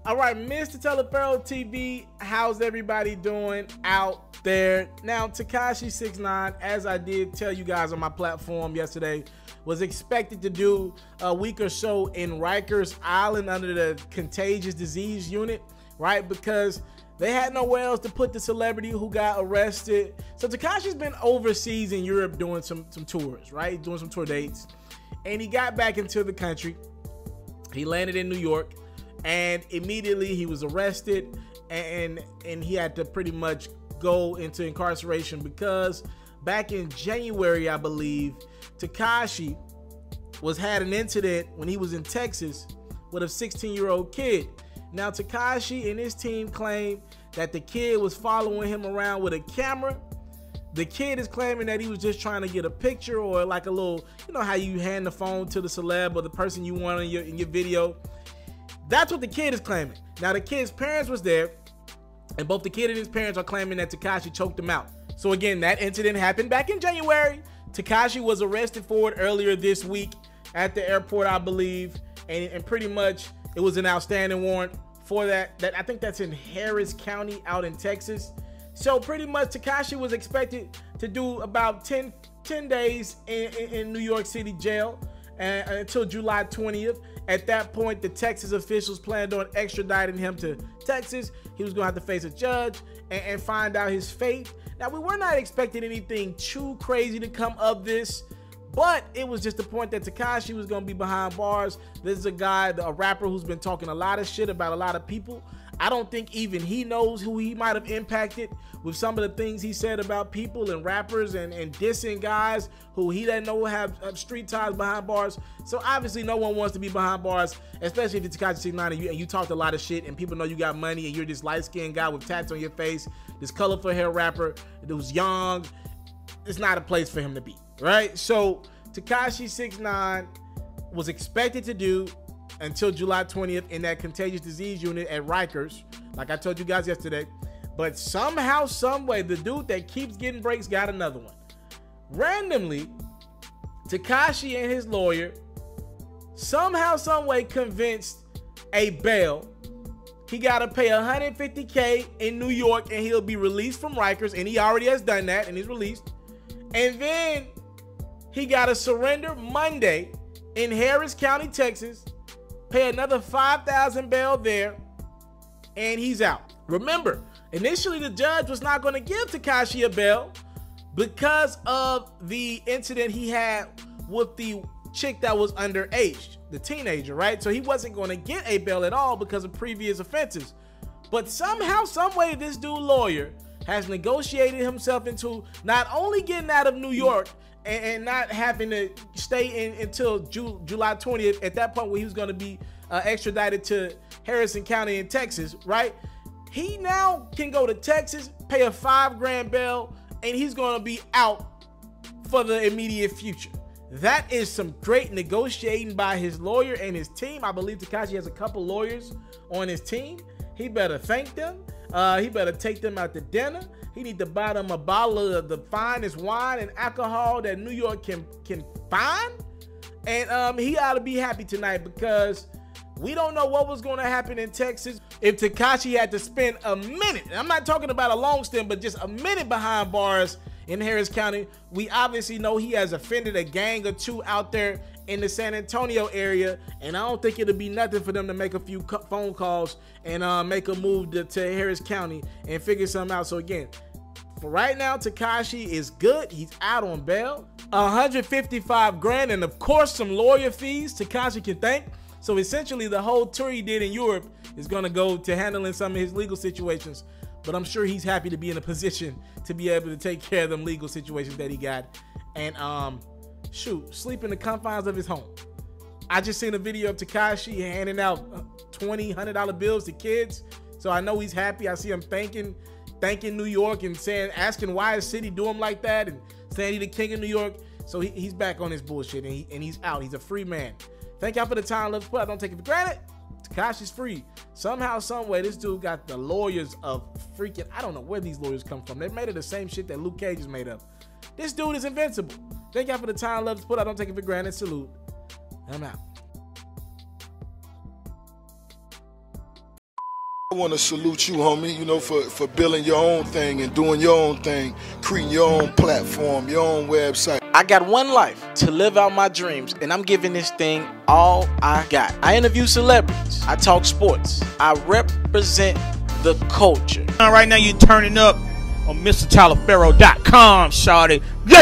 All right, Mr. Taliaferro TV, how's everybody doing out there? Now, Tekashi 6ix9ine, as I did tell you guys on my platform yesterday, was expected to do a week or so in Rikers Island under the contagious disease unit, right? Because they had nowhere else to put the celebrity who got arrested. So Tekashi's been overseas in Europe doing some tours, right? Doing some tour dates. And he got back into the country. He landed in New York. And immediately he was arrested, and he had to pretty much go into incarceration because back in January, I believe, Tekashi had an incident when he was in Texas with a 16-year-old kid. Now, Tekashi and his team claim that the kid was following him around with a camera. The kid is claiming that he was just trying to get a picture or like a little, you know how you hand the phone to the celeb or the person you want in your video. That's what the kid is claiming. Now, the kid's parents was there, and both the kid and his parents are claiming that Tekashi choked him out. So again, that incident happened back in January. Tekashi was arrested for it earlier this week at the airport, I believe, and pretty much it was an outstanding warrant for that. I think that's in Harris County out in Texas. So pretty much Tekashi was expected to do about 10 days in New York City jail until July 20th. At that point, the Texas officials planned on extraditing him to Texas. He was going to have to face a judge and find out his fate. Now, we were not expecting anything too crazy to come of this, but it was just the point that Tekashi was going to be behind bars. This is a guy, a rapper who's been talking a lot of shit about a lot of people. I don't think even he knows who he might have impacted with some of the things he said about people and rappers and dissing guys who he doesn't know have street ties behind bars. So obviously no one wants to be behind bars, especially if it's Tekashi 6ix9ine and you talked a lot of shit and people know you got money and you're this light-skinned guy with tats on your face, this colorful hair rapper that was young. It's not a place for him to be, right? So Tekashi 6ix9ine was expected to do until July 20th in that contagious disease unit at Rikers, like I told you guys yesterday. But somehow, some way, the dude that keeps getting breaks got another one. Randomly, Tekashi and his lawyer somehow, some way convinced a bail. He got to pay $150K in New York and he'll be released from Rikers, and he already has done that and he's released. And then he got to surrender Monday in Harris County, Texas, pay another $5,000 bail there, and he's out. Remember, initially the judge was not going to give Tekashi a bail because of the incident he had with the chick that was underage, the teenager, right? So he wasn't going to get a bail at all because of previous offenses. But somehow, some way, this dude lawyer has negotiated himself into not only getting out of New York and not having to stay in until July 20th, at that point where he was going to be extradited to Harrison County in Texas, right? He now can go to Texas, pay a $5,000 bail, and he's going to be out for the immediate future. That is some great negotiating by his lawyer and his team. I believe Tekashi has a couple lawyers on his team. He better thank them. He better take them out to dinner. He need to buy them a bottle of the finest wine and alcohol that New York can find. And he ought to be happy tonight because we don't know what was going to happen in Texas if Tekashi had to spend a minute. I'm not talking about a long stint, but just a minute behind bars in Harris County. We obviously know he has offended a gang or two out there in the San Antonio area, and I don't think it'll be nothing for them to make a few phone calls and make a move to Harris County and figure something out. So again, for right now, Tekashi is good. He's out on bail. $155,000 and of course some lawyer fees Tekashi can thank. So essentially the whole tour he did in Europe is going to go to handling some of his legal situations. But I'm sure he's happy to be in a position to be able to take care of them legal situations that he got. And shoot, sleep in the confines of his home. I just seen a video of Tekashi handing out $20, $100 bills to kids. So I know he's happy. I see him thanking New York and asking why his city do him like that and saying he's the king of New York. So he's back on his bullshit and he's out. He's a free man. Thank y'all for the time. Let's put. I don't take it for granted. Tekashi's free. Somehow, some way, this dude got the lawyers of freaking, I don't know where these lawyers come from. They're made of the same shit that Luke Cage is made of. This dude is invincible. Thank y'all for the time. Let's put. I don't take it for granted. Salute. I'm out. I want to salute you, homie, you know, for building your own thing and doing your own thing, creating your own platform, your own website. I got one life to live out my dreams, and I'm giving this thing all I got. I interview celebrities. I talk sports. I represent the culture. Right now, you're turning up on itsmrtaliaferro.com, shawty.